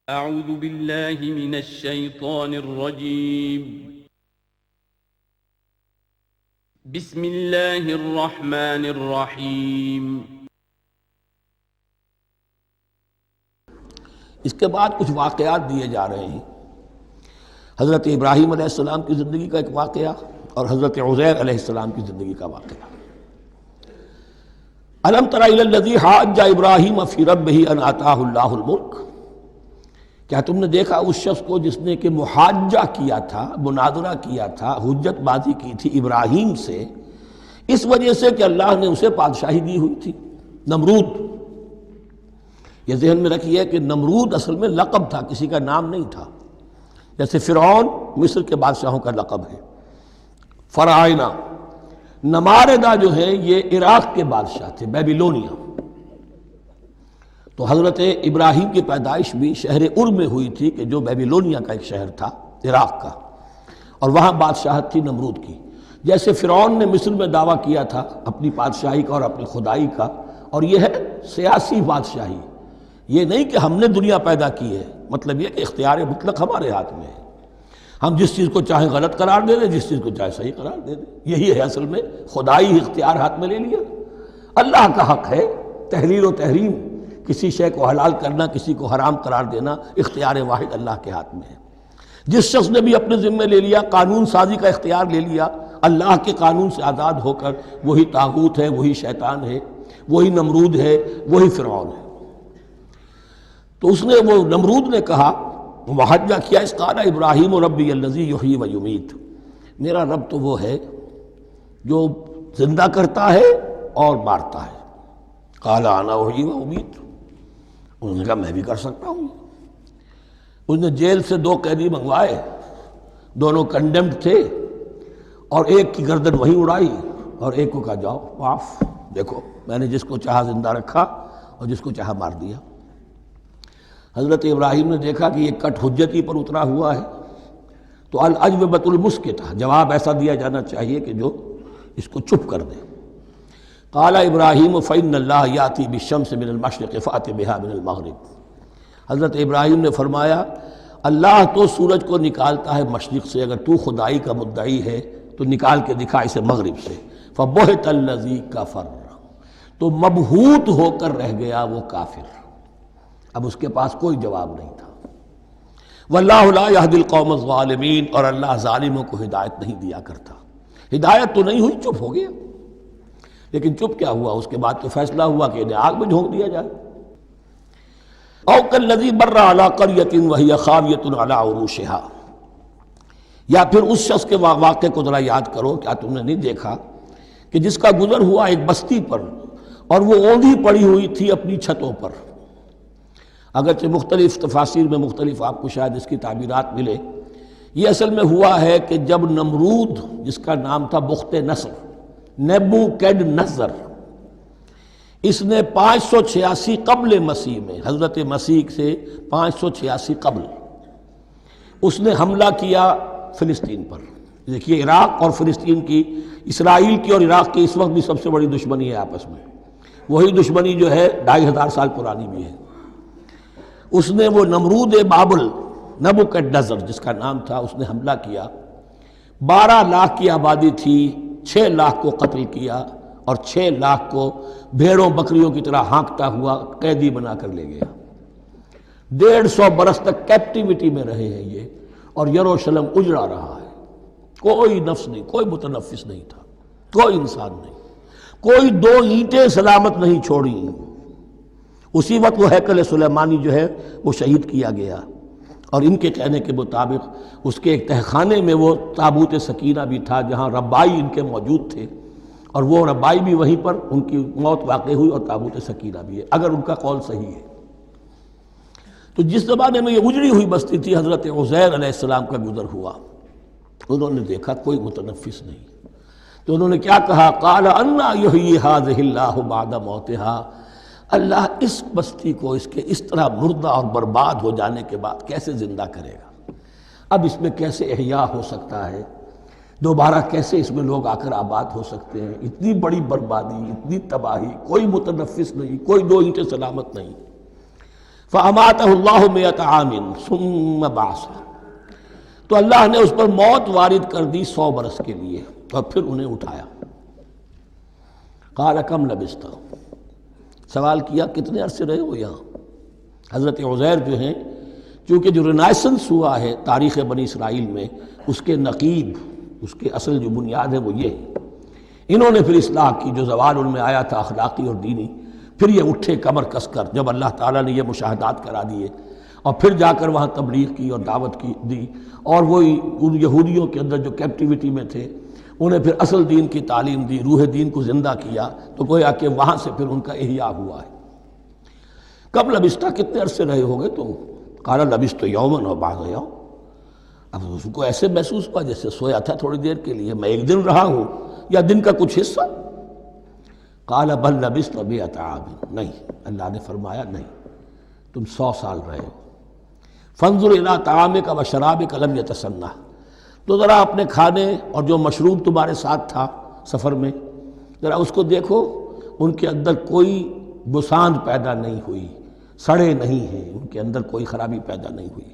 اعوذ باللہ من الشیطان الرجیم بسم اللہ الرحمن الرحیم۔ اس کے بعد کچھ واقعات دیے جا رہے ہیں۔ حضرت ابراہیم علیہ السلام کی زندگی کا ایک واقعہ اور حضرت عزیر علیہ السلام کی زندگی کا واقعہ۔ الم تر الی الذی حاج ابراہیم فی ربہ ان آتاہ اللہ الملک، کیا تم نے دیکھا اس شخص کو جس نے کہ محاجہ کیا تھا، مناظرہ کیا تھا، حجت بازی کی تھی ابراہیم سے، اس وجہ سے کہ اللہ نے اسے بادشاہی دی ہوئی تھی۔ نمرود، یہ ذہن میں رکھیے کہ نمرود اصل میں لقب تھا، کسی کا نام نہیں تھا، جیسے فرعون مصر کے بادشاہوں کا لقب ہے۔ فرعونہ، نماردہ جو ہے یہ عراق کے بادشاہ تھے، بیبیلونیا۔ تو حضرت ابراہیم کی پیدائش بھی شہر ار میں ہوئی تھی، کہ جو بیبیلونیا کا ایک شہر تھا عراق کا، اور وہاں بادشاہت تھی نمرود کی۔ جیسے فرعون نے مصر میں دعویٰ کیا تھا اپنی بادشاہی کا اور اپنی خدائی کا، اور یہ ہے سیاسی بادشاہی، یہ نہیں کہ ہم نے دنیا پیدا کی ہے، مطلب یہ کہ اختیار مطلق ہمارے ہاتھ میں ہے، ہم جس چیز کو چاہیں غلط قرار دے دیں، جس چیز کو چاہے صحیح قرار دے دیں۔ یہی ہے اصل میں خدائی اختیار ہاتھ میں لے لیا۔ اللہ کا حق ہے تحلیل و تحریم، کسی شے کو حلال کرنا، کسی کو حرام قرار دینا، اختیار واحد اللہ کے ہاتھ میں ہے۔ جس شخص نے بھی اپنے ذمے لے لیا، قانون سازی کا اختیار لے لیا، اللہ کے قانون سے آزاد ہو کر، وہی طاغوت ہے، وہی شیطان ہے، وہی نمرود ہے، وہی فرعون ہے۔ تو اس نے، وہ نمرود نے کہا، محاجہ کیا، اس قال ابراہیم ربی الذی یحیی و یمیت، میرا رب تو وہ ہے جو زندہ کرتا ہے اور مارتا ہے۔ قال انا احیی و امیت، انہوں نے کہا میں بھی کر سکتا ہوں۔ اس نے جیل سے 2 قیدی منگوائے، دونوں کنڈیمڈ تھے، اور ایک کی گردن وہیں اڑائی اور ایک کو کہا جاؤ معاف، دیکھو میں نے جس کو چاہا زندہ رکھا اور جس کو چاہا مار دیا۔ حضرت ابراہیم نے دیکھا کہ یہ کٹ حجتی پر اترا ہوا ہے، تو الاجوبۃ المسکتہ، جواب ایسا دیا جانا چاہیے کہ جو اس کو چپ کر دے۔ قال ابراہیم فإن اللہ یاتی بالشمس من المشرق فأت بها من المغرب، حضرت ابراہیم نے فرمایا اللہ تو سورج کو نکالتا ہے مشرق سے، اگر تو خدائی کا مدعی ہے تو نکال کے دکھا اسے مغرب سے۔ فبہت الذی کفر، تو مبہوت ہو کر رہ گیا وہ کافر، اب اس کے پاس کوئی جواب نہیں تھا۔ واللہ لا یہدی القوم الظالمین، اور اللہ ظالموں کو ہدایت نہیں دیا کرتا۔ ہدایت تو نہیں ہوئی، چپ ہو گیا۔ لیکن چپ کیا ہوا، اس کے بعد تو فیصلہ ہوا کہ انہیں آگ میں جھونک دیا جائے۔ او کالذی مر علی قریۃ وہی خاویۃ علی عروشها، یا پھر اس شخص کے واقعے کو ذرا یاد کرو، کیا تم نے نہیں دیکھا کہ جس کا گزر ہوا ایک بستی پر، اور وہ اوندھی پڑی ہوئی تھی اپنی چھتوں پر۔ اگرچہ مختلف تفاسیر میں مختلف آپ کو شاید اس کی تعبیرات ملے، یہ اصل میں ہوا ہے کہ جب نمرود، جس کا نام تھا بخت نصر، نیبوکیڈ نظر، اس نے 586 قبل مسیح میں، حضرت مسیح سے 586 قبل، اس نے حملہ کیا فلسطین پر۔ دیکھیے عراق اور فلسطین کی، اسرائیل کی اور عراق کی اس وقت بھی سب سے بڑی دشمنی ہے آپس میں، وہی دشمنی جو ہے 2500 سال پرانی بھی ہے۔ اس نے، وہ نمرود بابل، نیبوکیڈ نظر جس کا نام تھا، اس نے حملہ کیا۔ 12 لاکھ کی آبادی تھی، 6 لاکھ کو قتل کیا، اور 6 لاکھ کو بھیڑوں بکریوں کی طرح ہانکتا ہوا قیدی بنا کر لے گیا۔ 150 برس تک کیپٹیوٹی میں رہے ہیں یہ، اور یروشلم اجڑا رہا ہے۔ کوئی نفس نہیں، کوئی متنفس نہیں تھا، کوئی انسان نہیں، کوئی 2 اینٹیں سلامت نہیں چھوڑی۔ اسی وقت وہ ہیکل سلیمانی جو ہے وہ شہید کیا گیا، اور ان کے کہنے کے مطابق اس کے ایک تہخانے میں وہ تابوت سکینہ بھی تھا، جہاں ربائی ان کے موجود تھے، اور وہ ربائی بھی وہیں پر ان کی موت واقع ہوئی، اور تابوت سکینہ بھی ہے، اگر ان کا قول صحیح ہے۔ تو جس زمانے میں یہ اجڑی ہوئی بستی تھی، حضرت عزیر علیہ السلام کا گزر ہوا، انہوں نے دیکھا کوئی متنفس نہیں، تو انہوں نے کیا کہا، قال انا یحیی ھذہ اللہ بعد موتہا، اللہ اس بستی کو اس کے اس طرح مردہ اور برباد ہو جانے کے بعد کیسے زندہ کرے گا؟ اب اس میں کیسے احیاء ہو سکتا ہے؟ دوبارہ کیسے اس میں لوگ آ کر آباد ہو سکتے ہیں؟ اتنی بڑی بربادی، اتنی تباہی، کوئی متنفس نہیں، کوئی 2 اینٹیں سلامت نہیں۔ فَأَمَاتَهُ اللَّهُ مِئَةَ عَامٍ ثُمَّ بَعَثَهُ، تو اللہ نے اس پر موت وارد کر دی 100 برس کے لیے، اور پھر انہیں اٹھایا۔ قَالَ كَمْ لَبِثْتَ، سوال کیا کتنے عرصے رہے ہو یہاں؟ حضرت عزیر جو ہیں، چونکہ جو رینائسنس ہوا ہے تاریخ بنی اسرائیل میں، اس کے نقیب، اس کے اصل جو بنیاد ہے وہ یہ ہے۔ انہوں نے پھر اصلاح کی، جو زوال ان میں آیا تھا اخلاقی اور دینی، پھر یہ اٹھے کمر کس کر جب اللہ تعالیٰ نے یہ مشاہدات کرا دیے، اور پھر جا کر وہاں تبلیغ کی اور دعوت کی دی، اور وہی ان یہودیوں کے اندر جو کیپٹیوٹی میں تھے انہیں پھر اصل دین کی تعلیم دی، روح دین کو زندہ کیا، تو گویا کہ وہاں سے پھر ان کا احیاء ہوا ہے۔ کب لبثت، کتنے عرصے رہے ہوگے تم؟ قال لبثت یوما و بعض یوم، اب اس کو ایسے محسوس ہوا جیسے سویا تھا تھوڑی دیر کے لیے، میں ایک دن رہا ہوں یا دن کا کچھ حصہ۔ قال بل لبثت 100 عام، نہیں، اللہ نے فرمایا نہیں، تم 100 سال رہے ہو۔ فانظر الی طعامک و شرابک لم یتسنہ، تو ذرا اپنے کھانے اور جو مشروب تمہارے ساتھ تھا سفر میں، ذرا اس کو دیکھو، ان کے اندر کوئی بساند پیدا نہیں ہوئی، سڑے نہیں ہیں، ان کے اندر کوئی خرابی پیدا نہیں ہوئی۔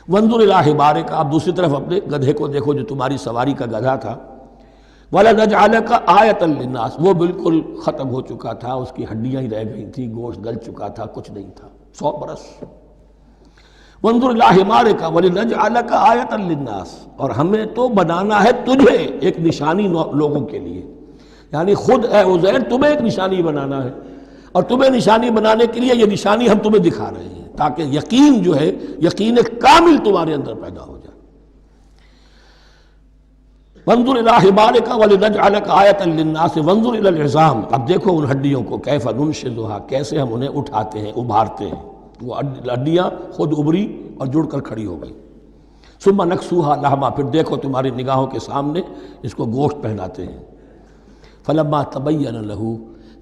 وانظر الی حمارک، آپ دوسری طرف اپنے گدھے کو دیکھو جو تمہاری سواری کا گدھا تھا۔ وَلَنَجْعَلَكَ آیَةً لِلنَّاسِ، وہ بالکل ختم ہو چکا تھا، اس کی ہڈیاں ہی رہ گئی تھیں، گوشت گل چکا تھا، کچھ نہیں تھا، 100 برس۔ وانظر الی حمارک وَلِنَجْعَلَكَ آیَةً لِلنَّاسِ، اور ہمیں تو بنانا ہے تجھے ایک نشانی لوگوں کے لیے، یعنی خود اے عزیر تمہیں ایک نشانی بنانا ہے، اور تمہیں نشانی بنانے کے لیے یہ نشانی ہم تمہیں دکھا رہے ہیں تاکہ یقین جو ہے، یقین کامل تمہارے اندر پیدا ہو جائے۔ وانظر الی حمارک ولنجعلک آیۃ للناس وانظر الی العظام، اب دیکھو ان ہڈیوں کو، کیف ننشزھا، کیسے ہم انہیں اٹھاتے ہیں، ابھارتے ہیں، وہ ہڈیاں خود ابری اور جڑ کر کھڑی ہو گئی۔ ثم نکسوھا لحما، پھر دیکھو تمہاری نگاہوں کے سامنے اس کو گوشت پہناتے ہیں۔ فلما تبین لہ،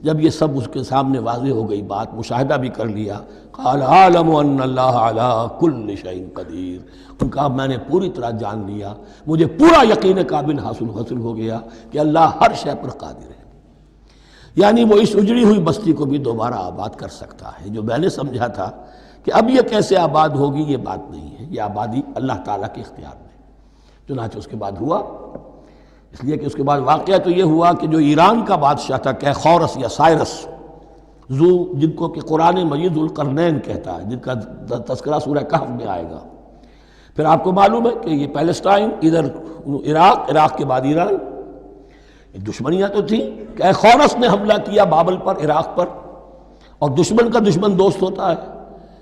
جب یہ سب اس کے سامنے واضح ہو گئی بات، مشاہدہ بھی کر لیا، قال اعلم ان اللہ علی کل شیء قدیر، ان کا میں نے پوری طرح جان لیا، مجھے پورا یقین قابل حاصل ہو گیا کہ اللہ ہر شے پر قادر ہے، یعنی وہ اس اجڑی ہوئی بستی کو بھی دوبارہ آباد کر سکتا ہے۔ جو میں نے سمجھا تھا کہ اب یہ کیسے آباد ہوگی، یہ بات نہیں ہے، یہ آبادی اللہ تعالیٰ کے اختیار میں۔ چنانچہ اس کے بعد ہوا، اس لیے کہ اس کے بعد واقعہ تو یہ ہوا کہ جو ایران کا بادشاہ تھا کیخورس یا سائرس، جن کو کہ قرآن مجید ذوالقرنین کہتا ہے، جن کا تذکرہ سورہ کہف میں آئے گا۔ پھر آپ کو معلوم ہے کہ یہ پیلسٹائن، ادھر عراق کے بعد ایران، دشمنیاں تو تھیں۔ کیخورس نے حملہ کیا بابل پر، عراق پر، اور دشمن کا دشمن دوست ہوتا ہے،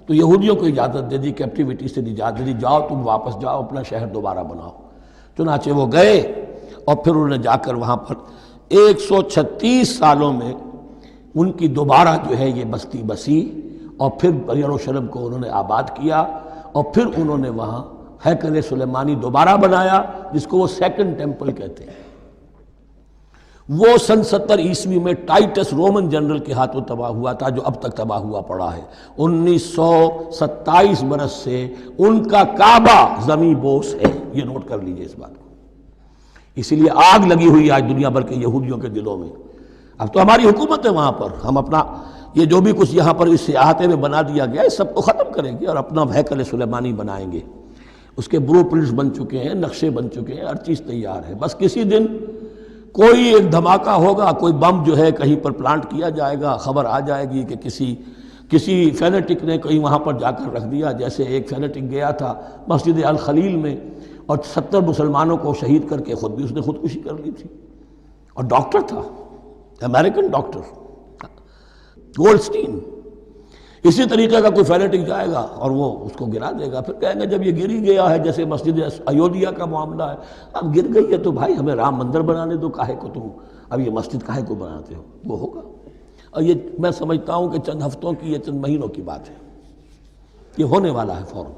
تو یہودیوں کو اجازت دے دی، کیپٹیوٹی سے اجازت دے دی، جاؤ تم واپس جاؤ، اپنا شہر دوبارہ بناؤ۔ چنانچہ وہ گئے، اور پھر انہوں نے جا کر وہاں پر 136 سالوں میں ان کی دوبارہ جو ہے یہ بستی بسی، اور پھر یروشلم کو انہوں نے آباد کیا، اور پھر انہوں نے وہاں ہیکل سلیمانی دوبارہ بنایا، جس کو وہ سیکنڈ ٹیمپل کہتے ہیں۔ وہ سن 70 عیسوی میں ٹائٹس رومن جنرل کے ہاتھوں تباہ ہوا تھا، جو اب تک تباہ ہوا پڑا ہے۔ 1927 برس سے ان کا کعبہ زمیں بوس ہے، یہ نوٹ کر لیجئے اس بات کو۔ اسی لیے آگ لگی ہوئی آج دنیا بھر کے یہودیوں کے دلوں میں۔ اب تو ہماری حکومت ہے وہاں پر، ہم اپنا یہ جو بھی کچھ یہاں پر اس احاطے میں بنا دیا گیا اس سب کو ختم کریں گے، اور اپنا ہیکل سلیمانی بنائیں گے۔ اس کے بلو پرنٹس بن چکے ہیں، نقشے بن چکے ہیں، ہر چیز تیار ہے، بس کسی دن کوئی ایک دھماکہ ہوگا، کوئی بم جو ہے کہیں پر پلانٹ کیا جائے گا، خبر آ جائے گی کہ کسی فینیٹک نے کہیں وہاں پر جا کر رکھ دیا، جیسے ایک فینیٹک گیا تھا مسجد الخلیل میں اور 70 مسلمانوں کو شہید کر کے خود بھی اس نے خودکشی کر لی تھی، اور ڈاکٹر تھا، امریکن ڈاکٹر گولڈسٹین۔ اسی طریقے کا کوئی فینیٹک جائے گا اور وہ اس کو گرا دے گا، پھر کہیں گے جب یہ گری گیا ہے، جیسے مسجد ایودھیا کا معاملہ ہے، اب گر گئی ہے تو بھائی ہمیں رام مندر بنانے دو، کاہے کو تم اب یہ مسجد کاہے کو بناتے ہو، وہ ہوگا۔ اور یہ میں سمجھتا ہوں کہ چند ہفتوں کی یا چند مہینوں کی بات ہے، یہ ہونے والا ہے فوراً۔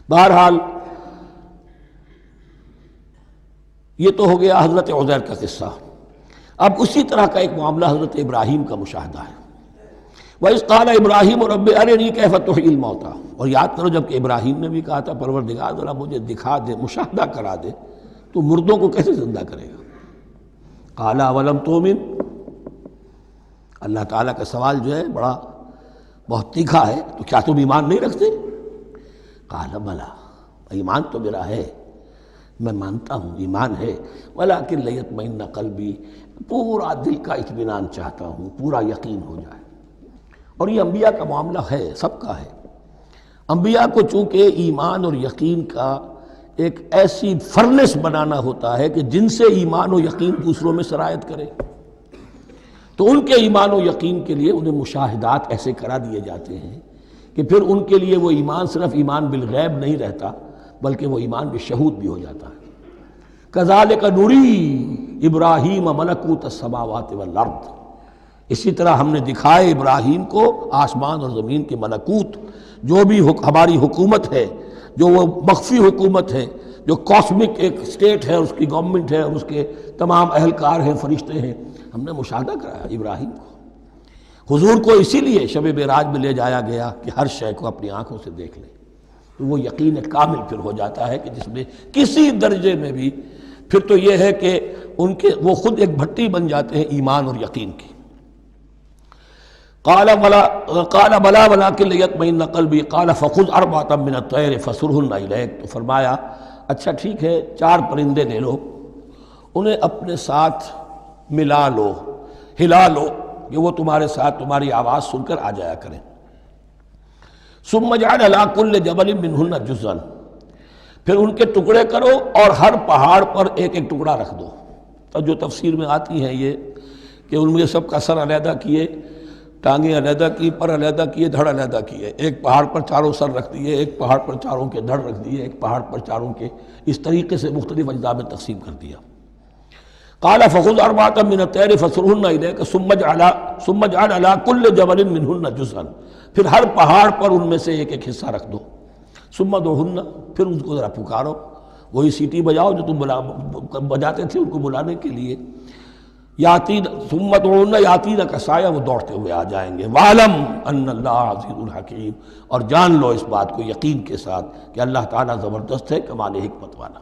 بہرحال یہ تو ہو گیا حضرت عزیر کا قصہ۔ اب اسی طرح کا ایک معاملہ حضرت ابراہیم کا مشاہدہ ہے۔ وَإِذْ قَالَ إِبْرَاهِيمُ رَبِّ أَرِنِي كَيْفَ تُحْيِي الْمَوْتَىٰ، اور یاد کرو جب کہ ابراہیم نے بھی کہا تھا پروردگار ذرا مجھے دکھا دے، مشاہدہ کرا دے، تو مردوں کو کیسے زندہ کرے گا۔ قَالَ أَوَلَمْ تُؤْمِنْ، اللہ تعالیٰ کا سوال جو ہے بڑا بہت تیکھا ہے، تو کیا تم ایمان نہیں رکھتے؟ قال بلا، ایمان تو میرا ہے، میں مانتا ہوں ایمان ہے، ولکن لیطمئن قلبی، پورا دل کا اطمینان چاہتا ہوں، پورا یقین ہو جائے۔ اور یہ انبیاء کا معاملہ ہے، سب کا ہے۔ انبیاء کو چونکہ ایمان اور یقین کا ایک ایسی فرنس بنانا ہوتا ہے کہ جن سے ایمان و یقین دوسروں میں سرایت کرے، تو ان کے ایمان و یقین کے لیے انہیں مشاہدات ایسے کرا دیے جاتے ہیں کہ پھر ان کے لیے وہ ایمان صرف ایمان بالغیب نہیں رہتا، بلکہ وہ ایمان بالشہود بھی ہو جاتا ہے۔ کذالک نری ابراہیم ملکوت السماوات والارض، اسی طرح ہم نے دکھائے ابراہیم کو آسمان اور زمین کے ملکوت، جو بھی ہماری حکومت ہے، جو وہ مخفی حکومت ہے، جو کاسمک ایک اسٹیٹ ہے، اس کی گورنمنٹ ہے اور اس کے تمام اہلکار ہیں، فرشتے ہیں، ہم نے مشاہدہ کرایا ابراہیم کو۔ حضور کو اسی لیے شب معراج میں لے جایا گیا کہ ہر شے کو اپنی آنکھوں سے دیکھ لیں، تو وہ یقین کامل پھر ہو جاتا ہے کہ جس میں کسی درجے میں بھی پھر تو یہ ہے کہ ان کے وہ خود ایک بھٹی بن جاتے ہیں ایمان اور یقین کی۔ قال بلا ولکن لیطمئن قلبی قال فخذ اربعۃ من الطیر فصرهن الیک، تو فرمایا اچھا ٹھیک ہے، 4 پرندے لے لو، انہیں اپنے ساتھ ملا لو، ہلا لو کہ وہ تمہارے ساتھ تمہاری آواز سن کر آ جایا کریں۔ ثم اجعل علی کل جبل منہن جزءا، پھر ان کے ٹکڑے کرو اور ہر پہاڑ پر ایک ایک ٹکڑا رکھ دو۔ تو جو تفسیر میں آتی ہیں یہ کہ ان میں سب کا سر علیحدہ کیے، ٹانگیں علیحدہ کی، پر علیحدہ کیے، دھڑ علیحدہ کیے، ایک پہاڑ پر چاروں سر رکھ دیے، ایک پہاڑ پر چاروں کے دھڑ رکھ دیے، ایک پہاڑ پر چاروں کے، اس طریقے سے مختلف اجزاء میں تقسیم کر دیا۔ قال فخذ اربعۃ من الطیر فصرهن الیک ثم اجعل علی کل جبل منہن جزءا، پھر ہر پہاڑ پر ان میں سے ایک ایک حصہ رکھ دو۔ ثم ادعوہن، پھر ان کو ذرا پکارو، وہی سیٹی بجاؤ جو تم بجاتے تھے ان کو بلانے کے لیے۔ ثم ادعوہن یاتینک سعیا، وہ دوڑتے ہوئے آ جائیں گے۔ وَاعْلَمْ أَنَّ اللَّهَ عَزِیزٌ حَکِیمٌ، اور جان لو اس بات کو یقین کے ساتھ کہ اللہ تعالیٰ زبردست ہے، کمال حکمت والا۔